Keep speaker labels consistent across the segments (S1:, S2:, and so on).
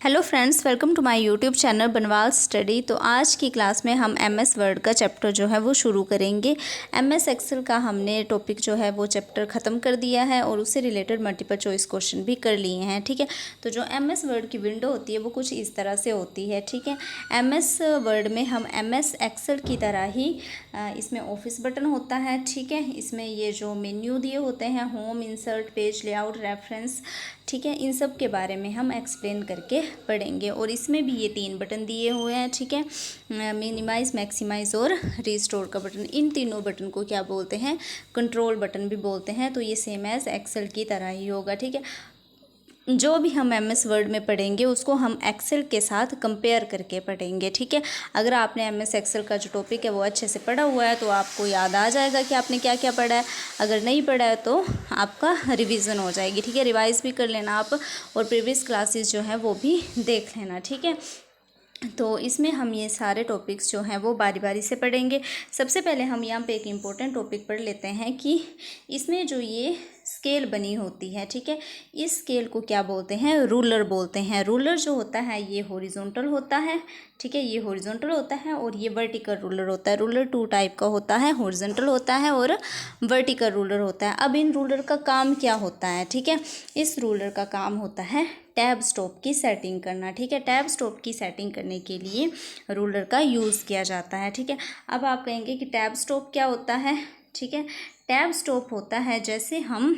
S1: Hello friends, welcome to my YouTube channel Banwal study. तो आज की क्लास में हम एमएस वर्ड का चैप्टर जो है वो शुरू करेंगे। एमएस एक्सेल का हमने टॉपिक जो है वो चैप्टर ख़त्म कर दिया है और उससे रिलेटेड मल्टीपल चॉइस क्वेश्चन भी कर लिए हैं। ठीक है, तो जो एमएस वर्ड की विंडो होती है वो कुछ इस तरह से होती है। ठीक है, एमएस वर्ड में हम एमएस एक्सेल की तरह ही इसमें ऑफिस बटन होता है। ठीक है, इसमें ये जो मेन्यू दिए होते हैं, home, insert, page layout, reference, ठीक है, इन सब के बारे में हम एक्सप्लेन करके पढ़ेंगे। और इसमें भी ये 3 बटन दिए हुए हैं। ठीक है, मिनिमाइज, मैक्सिमाइज और रिस्टोर का बटन। इन तीनों बटन को क्या बोलते हैं? कंट्रोल बटन भी बोलते हैं। तो ये सेम एज एक्सेल की तरह ही होगा। ठीक है, जो भी हम एमएस वर्ड में पढ़ेंगे उसको हम एक्सेल के साथ कंपेयर करके पढ़ेंगे। ठीक है, अगर आपने एमएस एक्सेल का जो टॉपिक है वो अच्छे से पढ़ा हुआ है तो आपको याद आ जाएगा कि आपने क्या क्या पढ़ा है। अगर नहीं पढ़ा है तो आपका रिवीजन हो जाएगी। ठीक है, रिवाइज भी कर लेना आप और प्रीवियस क्लासेस जो है वो भी देख लेना। ठीक है, तो इसमें हम ये सारे टॉपिक्स जो हैं वो बारी बारी से पढ़ेंगे। सबसे पहले हम यहाँ पे एक इम्पोर्टेंट टॉपिक पढ़ लेते हैं कि इसमें जो ये स्केल बनी होती है, ठीक है, इस स्केल को क्या बोलते हैं? रूलर बोलते हैं। रूलर जो होता है ये हॉरिजॉन्टल होता है। ठीक है, ये हॉरिजॉन्टल होता है और ये वर्टिकल रूलर होता है। रूलर 2 टाइप का होता है, हॉरिजॉन्टल होता है और वर्टिकल रूलर होता है। अब इन रूलर का काम क्या होता है? ठीक है, इस रूलर का काम होता है टैब स्टॉप की सेटिंग करना। ठीक है, टैब स्टॉप की सेटिंग करने के लिए रूलर का यूज़ किया जाता है। ठीक है, अब आप कहेंगे कि टैब स्टॉप क्या होता है? ठीक है, टैब स्टॉप होता है जैसे हम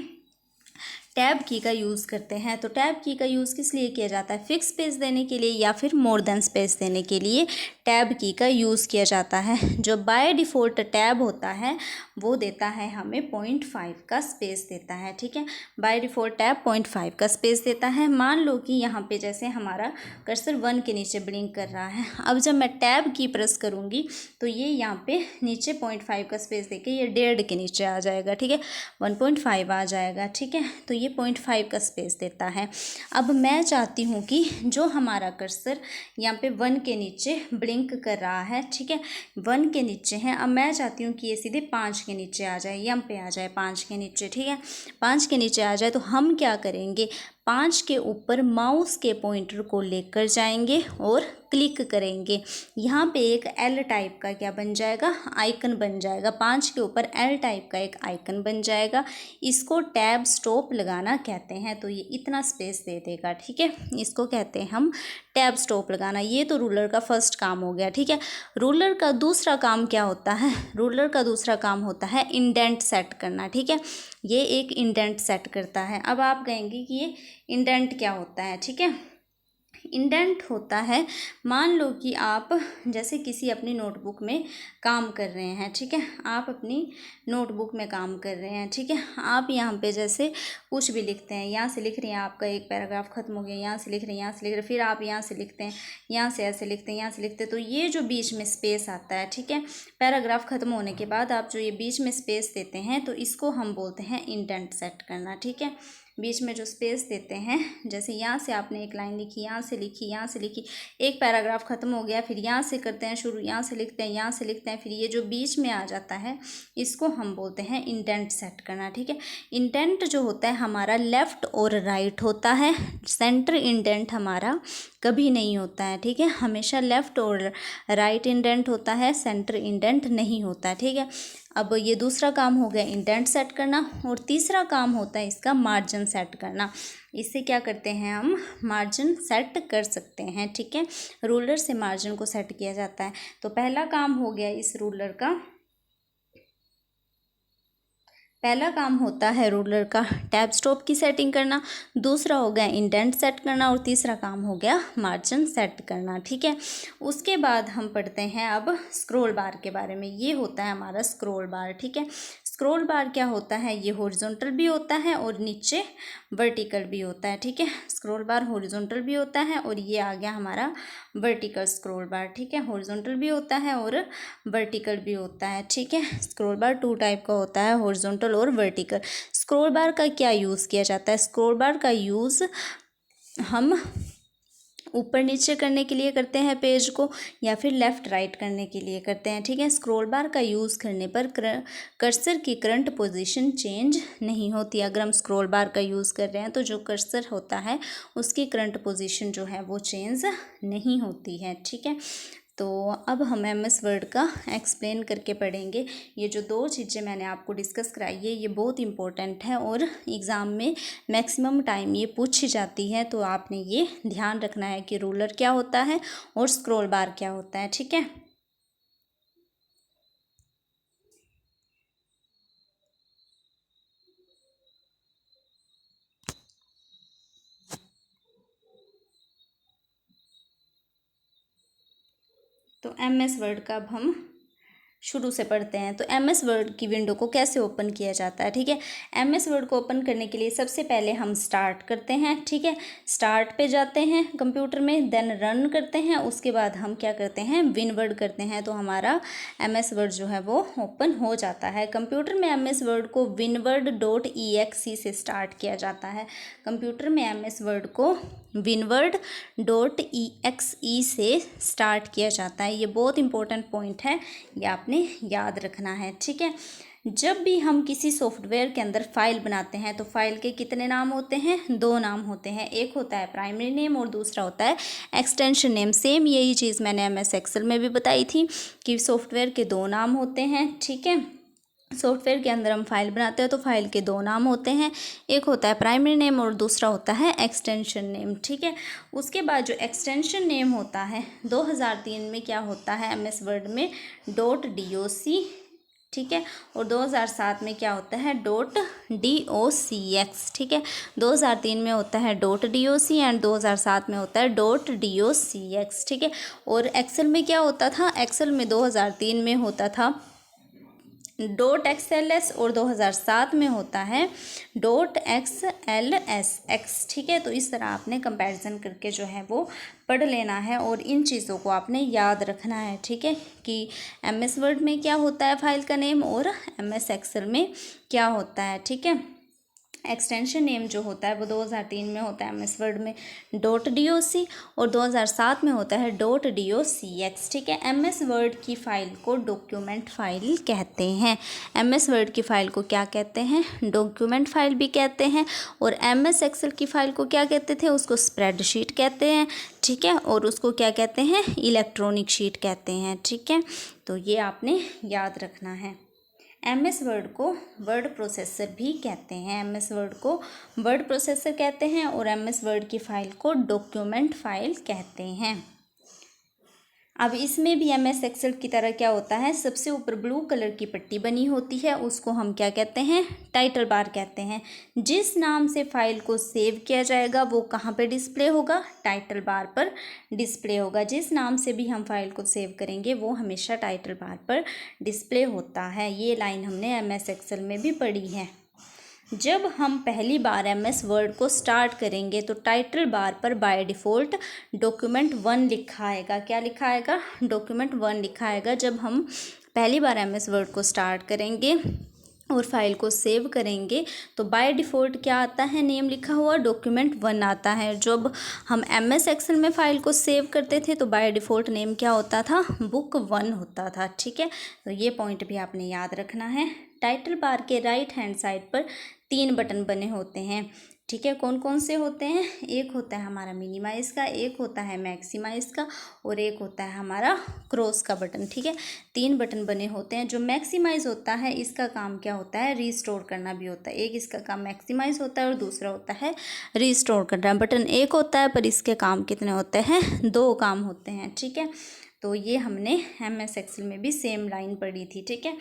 S1: टैब की का यूज़ करते हैं। तो टैब की का यूज़ किस लिए किया जाता है? फिक्स स्पेस देने के लिए या फिर मोर देन स्पेस देने के लिए टैब की का यूज़ किया जाता है। जो बाय डिफ़ॉल्ट टैब होता है वो देता है हमें 0.5 का स्पेस देता है। ठीक है, बाय डिफ़ॉल्ट टैब 0.5 का स्पेस देता है। मान लो कि यहाँ पे जैसे हमारा कर्सर 1 के नीचे ब्लिंक कर रहा है। अब जब मैं टैब की प्रेस करूँगी तो ये यहाँ पे नीचे 0.5 का स्पेस देके ये 1.5 के नीचे आ जाएगा। ठीक है, 1.5 आ जाएगा। ठीक है, तो ये 0.5 का स्पेस देता है। अब मैं चाहती हूँ कि जो हमारा कर्सर यहाँ पे 1 के नीचे ब्लिंक कर रहा है, ठीक है, 1 के नीचे है, अब मैं चाहती हूँ कि ये सीधे 5 के नीचे आ जाए, यहाँ पे आ जाए 5 के नीचे। ठीक है, 5 के नीचे आ जाए तो हम क्या करेंगे? 5 के ऊपर माउस के पॉइंटर को लेकर जाएंगे और क्लिक करेंगे। यहाँ पे एक एल टाइप का क्या बन जाएगा? आइकन बन जाएगा। 5 के ऊपर एल टाइप का एक आइकन बन जाएगा। इसको टैब स्टॉप लगाना कहते हैं। तो ये इतना स्पेस दे देगा। ठीक है, इसको कहते हैं हम टैब स्टॉप लगाना। ये तो रूलर का फर्स्ट काम हो गया। ठीक है, रूलर का दूसरा काम क्या होता है? रूलर का दूसरा काम होता है इंडेंट सेट करना। ठीक है, ये एक इंडेंट सेट करता है। अब आप कहेंगे कि ये इंडेंट क्या होता है? ठीक है, इंडेंट होता है, मान लो कि आप जैसे किसी अपनी नोटबुक में काम कर रहे हैं। ठीक है, आप अपनी नोटबुक में काम कर रहे हैं। ठीक है, आप यहाँ पे जैसे कुछ भी लिखते हैं, यहाँ से लिख रहे हैं, आपका एक पैराग्राफ खत्म हो गया, यहाँ से लिख रहे हैं, यहाँ से लिख रहे हैं, फिर आप यहाँ से लिखते हैं, यहाँ से ऐसे लिखते हैं, यहाँ से लिखते हैं, तो ये जो बीच में स्पेस आता है, ठीक है, पैराग्राफ खत्म होने के बाद आप जो ये बीच में स्पेस देते हैं तो इसको हम बोलते हैं इंडेंट सेट करना। ठीक है, बीच में जो स्पेस देते हैं, जैसे यहाँ से आपने एक लाइन लिखी, यहाँ से लिखी, यहाँ से लिखी, एक पैराग्राफ ख़त्म हो गया, फिर यहाँ से करते हैं शुरू, यहाँ से लिखते हैं, यहाँ से लिखते हैं, फिर ये जो बीच में आ जाता है इसको हम बोलते हैं इंडेंट सेट करना। ठीक है, इंडेंट जो होता है हमारा लेफ़्ट और राइट होता है। सेंटर इंडेंट हमारा कभी नहीं होता है। ठीक है, हमेशा लेफ़्ट और राइट इंडेंट होता है, सेंटर इंडेंट नहीं होता है। ठीक है, अब ये दूसरा काम हो गया इंडेंट सेट करना। और तीसरा काम होता है इसका मार्जिन सेट करना। इससे क्या करते हैं? हम मार्जिन सेट कर सकते हैं। ठीक है, रूलर से मार्जिन को सेट किया जाता है। तो पहला काम हो गया इस रूलर का, पहला काम होता है रूलर का टैब स्टॉप की सेटिंग करना, दूसरा हो गया इंडेंट सेट करना और तीसरा काम हो गया मार्जिन सेट करना। ठीक है, उसके बाद हम पढ़ते हैं अब स्क्रॉल बार के बारे में। ये होता है हमारा स्क्रॉल बार। ठीक है, स्क्रॉल बार क्या होता है? ये हॉरिजॉन्टल भी होता है और नीचे वर्टिकल भी होता है। ठीक है, स्क्रॉल बार हॉरिजॉन्टल भी होता है और ये आ गया हमारा वर्टिकल स्क्रॉल बार। ठीक है, हॉरिजॉन्टल भी होता है और वर्टिकल भी होता है। ठीक है, स्क्रॉल बार 2 टाइप का होता है, हॉरिजॉन्टल और वर्टिकल। स्क्रॉल बार का क्या यूज़ किया जाता है? स्क्रॉल बार का यूज़ हम ऊपर नीचे करने के लिए करते हैं पेज को, या फिर लेफ़्ट राइट करने के लिए करते हैं, ठीक है। स्क्रॉल बार का यूज़ करने पर कर्सर की करंट पोजीशन चेंज नहीं होती। अगर हम स्क्रॉल बार का यूज़ कर रहे हैं तो जो कर्सर होता है उसकी करंट पोजीशन जो है वो चेंज नहीं होती है, ठीक है। तो अब हम MS वर्ड का एक्सप्लेन करके पढ़ेंगे। ये जो दो चीज़ें मैंने आपको डिस्कस कराई है ये बहुत इंपॉर्टेंट है और एग्ज़ाम में मैक्सिमम टाइम ये पूछी जाती है, तो आपने ये ध्यान रखना है कि रूलर क्या होता है और स्क्रॉल बार क्या होता है, ठीक है। तो MS वर्ड का अब हम शुरू से पढ़ते हैं। तो MS वर्ड की विंडो को कैसे ओपन किया जाता है, ठीक है। MS वर्ड को ओपन करने के लिए सबसे पहले हम स्टार्ट करते हैं, ठीक है। स्टार्ट पे जाते हैं कंप्यूटर में, देन रन करते हैं, उसके बाद हम क्या करते हैं, विन वर्ड करते हैं, तो हमारा MS वर्ड जो है वो ओपन हो जाता है। कंप्यूटर में MS वर्ड को winword.exe से स्टार्ट किया जाता है। कंप्यूटर में MS वर्ड को winword.exe से स्टार्ट किया जाता है। ये बहुत इंपॉर्टेंट पॉइंट है, ये आपने याद रखना है, ठीक है। जब भी हम किसी सॉफ्टवेयर के अंदर फाइल बनाते हैं तो फाइल के कितने नाम होते हैं, दो नाम होते हैं। एक होता है प्राइमरी नेम और दूसरा होता है एक्सटेंशन नेम। सेम यही चीज़ मैंने MS एक्सेल में भी बताई थी कि सॉफ्टवेयर के दो नाम होते हैं, ठीक है। सॉफ्टवेयर के अंदर हम फाइल बनाते हैं तो फाइल के दो नाम होते हैं, एक होता है प्राइमरी नेम और दूसरा होता है एक्सटेंशन नेम, ठीक है। उसके बाद जो एक्सटेंशन नेम होता है 2003 में क्या होता है MS वर्ड में .doc, ठीक है, और 2007 में क्या होता है .docx, ठीक है। 2003 में होता है .doc एंड 2007 में होता है .docx, ठीक है। और एक्सेल में क्या होता था, एक्सेल में 2003 में होता था .xls और 2007 में होता है .xlsx, ठीक है। तो इस तरह आपने कंपैरिजन करके जो है वो पढ़ लेना है और इन चीज़ों को आपने याद रखना है, ठीक है, कि MS वर्ड में क्या होता है फाइल का नेम और MS एक्सेल में क्या होता है, ठीक है। एक्सटेंशन नेम जो होता है वो 2003 में होता है MS वर्ड में .doc और 2007 में होता है .docx, ठीक है। MS वर्ड की फ़ाइल को डॉक्यूमेंट फ़ाइल कहते हैं। MS वर्ड की फ़ाइल को क्या कहते हैं, डॉक्यूमेंट फ़ाइल भी कहते हैं। और MS एक्सेल की फ़ाइल को क्या कहते थे, उसको स्प्रेडशीट कहते हैं, ठीक है। और उसको क्या कहते हैं, इलेक्ट्रॉनिक शीट कहते हैं, ठीक है। तो ये आपने याद रखना है। MS वर्ड को वर्ड प्रोसेसर भी कहते हैं, MS वर्ड को वर्ड प्रोसेसर कहते हैं और MS वर्ड की फ़ाइल को डॉक्यूमेंट फ़ाइल कहते हैं। अब इसमें भी MS एक्सेल की तरह क्या होता है, सबसे ऊपर ब्लू कलर की पट्टी बनी होती है, उसको हम क्या कहते हैं, टाइटल बार कहते हैं। जिस नाम से फाइल को सेव किया जाएगा वो कहाँ पे डिस्प्ले होगा, टाइटल बार पर डिस्प्ले होगा। जिस नाम से भी हम फाइल को सेव करेंगे वो हमेशा टाइटल बार पर डिस्प्ले होता है। ये लाइन हमने MS एक्सेल में भी पढ़ी है। जब हम पहली बार MS वर्ड को स्टार्ट करेंगे तो टाइटल बार पर बाय डिफ़ॉल्ट document1 लिखा आएगा। क्या लिखा आएगा, document1 लिखा आएगा। जब हम पहली बार MS वर्ड को स्टार्ट करेंगे और फाइल को सेव करेंगे तो बाय डिफ़ॉल्ट क्या आता है, नेम लिखा हुआ document1 आता है। जब हम MS एक्सेल में फ़ाइल को सेव करते थे तो बाय डिफ़ॉल्ट नेम क्या होता था, book1 होता था, ठीक है। तो ये पॉइंट भी आपने याद रखना है। टाइटल बार के राइट हैंड साइड पर 3 बटन बने होते हैं, ठीक है। कौन कौन से होते हैं, एक होता है हमारा मिनिमाइज़ का, एक होता है मैक्सिमाइज़ का और एक होता है हमारा क्रॉस का बटन, ठीक है। 3 बटन बने होते हैं। जो मैक्सिमाइज़ होता है इसका काम क्या होता है, रीस्टोर करना भी होता है। एक इसका काम मैक्सिमाइज़ होता है और दूसरा होता है रीस्टोर करना। बटन एक होता है पर इसके काम कितने होते हैं, 2 काम होते हैं, ठीक है। तो ये हमने MS एक्सेल में भी सेम लाइन पढ़ी थी, ठीक है।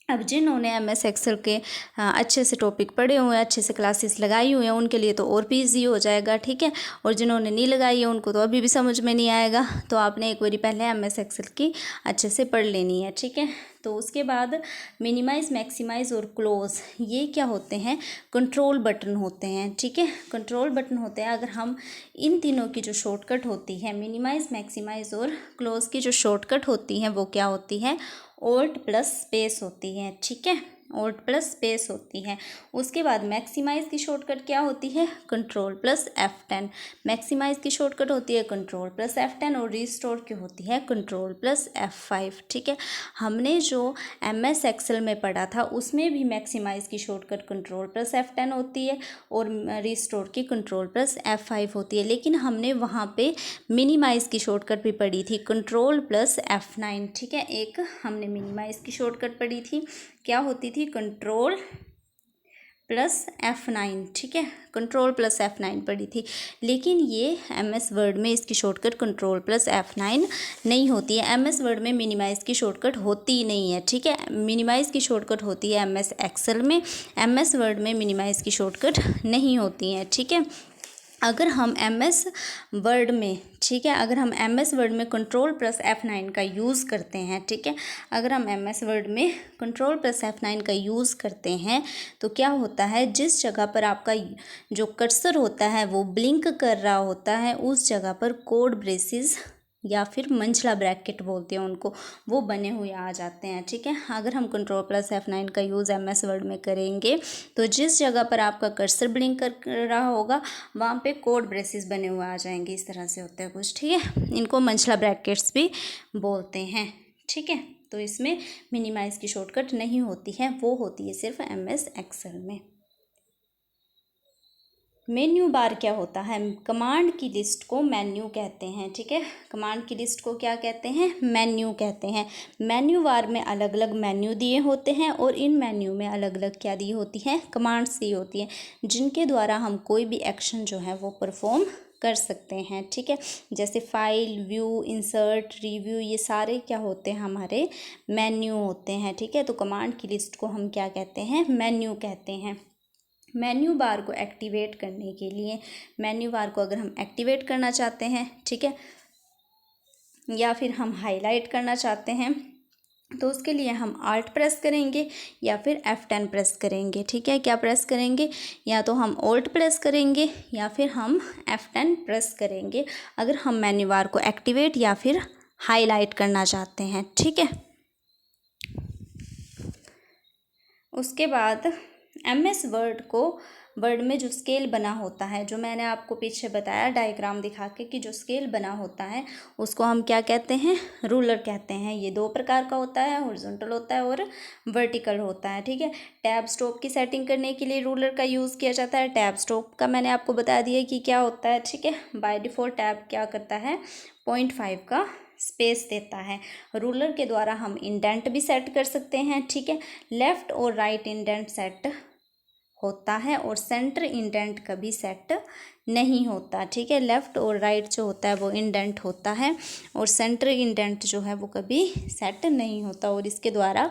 S1: अब जिन्होंने MS एक्सेल के अच्छे से टॉपिक पढ़े हुए हैं, अच्छे से क्लासेस लगाई हुई हैं, उनके लिए तो और भी ईजी हो जाएगा, ठीक है। और जिन्होंने नहीं लगाई है उनको तो अभी भी समझ में नहीं आएगा, तो आपने एक बारी पहले MS एक्सेल की अच्छे से पढ़ लेनी है, ठीक है। तो उसके बाद मिनिमाइज़, मैक्सिमाइज़ और क्लोज़ ये क्या होते हैं, कंट्रोल बटन होते हैं, ठीक है। कंट्रोल बटन होते हैं। अगर हम इन तीनों की जो शॉर्टकट होती है, मिनिमाइज़, मैक्सिमाइज़ और क्लोज़ की जो शॉर्टकट होती है वो क्या होती है, Alt+Space होती है, ठीक है। ऑल्ट प्लस स्पेस होती है। उसके बाद मैक्सिमाइज़ की शॉर्टकट क्या होती है, कंट्रोल प्लस F10। मैक्सिमाइज़ की शॉर्टकट होती है कंट्रोल प्लस F10 और रीस्टोर की होती है कंट्रोल प्लस F5। ठीक है, हमने जो MS एक्सेल में पढ़ा था उसमें भी मैक्सिमाइज़ की शॉर्टकट कंट्रोल प्लस F10 होती है और रीस्टोर की कंट्रोल प्लस F5 होती है, लेकिन हमने वहाँ पे मिनिमाइज़ की शॉर्टकट भी पढ़ी थी कंट्रोल प्लस F9। ठीक है, एक हमने मिनिमाइज़ की शॉर्टकट पढ़ी थी, क्या होती थी, कंट्रोल प्लस F9। ठीक है, कंट्रोल प्लस F9 पढ़ी थी, लेकिन ये MS वर्ड में इसकी शॉर्टकट कंट्रोल प्लस F9 नहीं होती है। MS वर्ड में मिनिमाइज़ की शॉर्टकट होती नहीं है। ठीक है, मिनिमाइज़ की शॉर्टकट होती है MS एक्सेल में, MS वर्ड में मिनिमाइज़ की शॉर्टकट नहीं होती है। ठीक है, अगर हम MS वर्ड में, ठीक है, अगर हम MS वर्ड में कंट्रोल प्लस F9 का यूज़ करते हैं, ठीक है, अगर हम MS वर्ड में कंट्रोल प्लस F9 का यूज़ करते हैं तो क्या होता है, जिस जगह पर आपका जो कर्सर होता है वो ब्लिंक कर रहा होता है उस जगह पर कोड ब्रेसेस या फिर मंझला ब्रैकेट बोलते हैं उनको, वो बने हुए आ जाते हैं। ठीक है, अगर हम कंट्रोल प्लस F9 का यूज़ MS वर्ड में करेंगे तो जिस जगह पर आपका कर्सर ब्लिंक कर रहा होगा वहाँ पे कोड ब्रेसेस बने हुए आ जाएंगे। इस तरह से होता है कुछ। ठीक है, इनको मंझला ब्रैकेट्स भी बोलते हैं। ठीक है, तो इसमें मिनिमाइज़ की शॉर्टकट नहीं होती है, वो होती है सिर्फ MS एक्सेल में। मेन्यू बार क्या होता है, कमांड की लिस्ट को मेन्यू कहते हैं। ठीक है, कमांड की लिस्ट को क्या कहते हैं, मेन्यू कहते हैं। मेन्यू बार में अलग अलग मेन्यू दिए होते हैं और इन मेन्यू में अलग अलग क्या दी होती हैं, कमांड्स दी होती हैं, जिनके द्वारा हम कोई भी एक्शन जो है वो परफॉर्म कर सकते हैं। ठीक है, जैसे फाइल, व्यू, इंसर्ट, रिव्यू, ये सारे क्या होते हैं, हमारे मेन्यू होते हैं। ठीक है, तो कमांड की लिस्ट को हम क्या कहते हैं, मेन्यू कहते हैं। मेन्यू बार को एक्टिवेट करने के लिए, मेन्यू बार को अगर हम एक्टिवेट करना चाहते हैं, ठीक है, या फिर हम हाईलाइट करना चाहते हैं तो उसके लिए हम Alt प्रेस करेंगे या फिर F10 प्रेस करेंगे। ठीक है, क्या प्रेस करेंगे, या तो हम Alt प्रेस करेंगे या फिर हम F10 प्रेस करेंगे अगर हम मेन्यू बार को एक्टिवेट या फिर हाईलाइट करना चाहते हैं। ठीक है, उसके बाद MS वर्ड में जो स्केल बना होता है, जो मैंने आपको पीछे बताया डायग्राम दिखा के कि जो स्केल बना होता है उसको हम क्या कहते हैं, रूलर कहते हैं। ये दो प्रकार का होता है, हॉरिजॉन्टल होता है और वर्टिकल होता है। ठीक है, टैब स्टॉप की सेटिंग करने के लिए रूलर का यूज़ किया जाता है। टैब स्टॉप का मैंने आपको बता दिया कि क्या होता है। ठीक है, बाय डिफ़ॉल्ट टैब क्या करता है, 0.5 का स्पेस देता है। रूलर के द्वारा हम इंडेंट भी सेट कर सकते हैं। ठीक है, लेफ़्ट और राइट इंडेंट सेट होता है और सेंटर इंडेंट कभी सेट नहीं होता। ठीक है, लेफ़्ट और राइट जो होता है वो इंडेंट होता है और सेंटर इंडेंट जो है वो कभी सेट नहीं होता। और इसके द्वारा,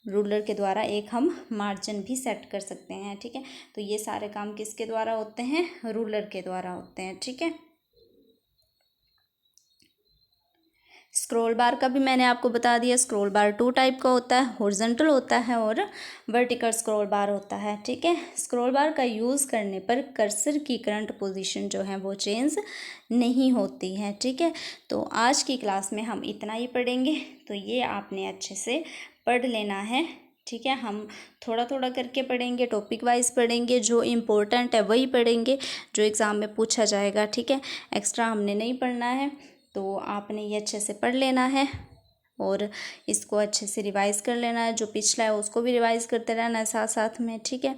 S1: रूलर के द्वारा एक हम मार्जिन भी सेट कर सकते हैं। ठीक है, तो ये सारे काम किसके द्वारा होते हैं, रूलर के द्वारा होते हैं। ठीक है, स्क्रॉल बार का भी मैंने आपको बता दिया। स्क्रॉल बार 2 टाइप का होता है, हॉरिजॉन्टल होता है और वर्टिकल स्क्रॉल बार होता है। ठीक है, स्क्रॉल बार का यूज़ करने पर कर्सर की करंट पोजीशन जो है वो चेंज नहीं होती है। ठीक है, तो आज की क्लास में हम इतना ही पढ़ेंगे, तो ये आपने अच्छे से पढ़ लेना है। ठीक है, हम थोड़ा थोड़ा करके पढ़ेंगे, टॉपिक वाइज पढ़ेंगे, जो इम्पोर्टेंट है वही पढ़ेंगे जो एग्ज़ाम में पूछा जाएगा। ठीक है, एक्स्ट्रा हमने नहीं पढ़ना है, तो आपने ये अच्छे से पढ़ लेना है और इसको अच्छे से रिवाइज़ कर लेना है। जो पिछला है उसको भी रिवाइज़ करते रहना है साथ साथ में। ठीक है,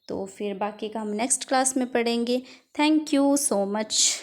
S1: तो फिर बाकी का हम नेक्स्ट क्लास में पढ़ेंगे। Thank you so much.